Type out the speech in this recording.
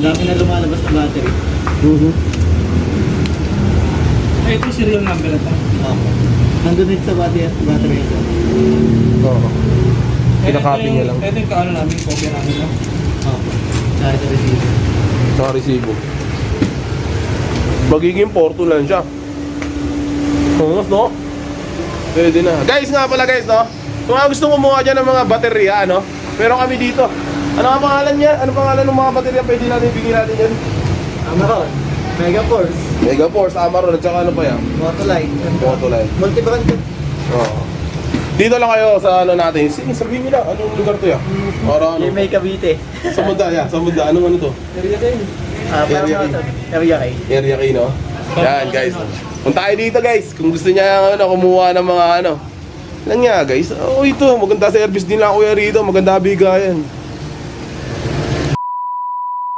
Dami na lumalabas na battery. Ay, ito serial number na ito. Opo. Nandun din sa battery ito. Oo. Pinakopy niya lang. Ito yung kaano namin, kopya namin lang. Opo. Tsaka ito receiver. Sa resibo. Magiging Porto lang siya. Tungas, no? Pwede na. Guys nga pala guys, no? Kung mga gusto kumuha dyan ng mga baterya, ano? Pero kami dito. Ano ang pangalan niya? Ano pangalan ng mga baterya? Pwede natin ibigay natin yan. Amaron. Megaforce. Megaforce, Amaron, at saka ano pa yan? Motolite. Motolite. Multi-brand yun. Oo. Dito lang kayo sa ano natin. Sige, sabihin nyo lang. Anong lugar to ya? Para ano? May Cavite. Sa Munda, ya. Sa Munda. Anong ano to? Parang Area mga area kay. Area kayo, no? Yan, guys. Punta kayo dito, guys. Kung gusto niya ano, kumuha ng mga ano. Lang niya, guys. Oh, ito. Maganda service din lang kuya rito. Maganda bigayan.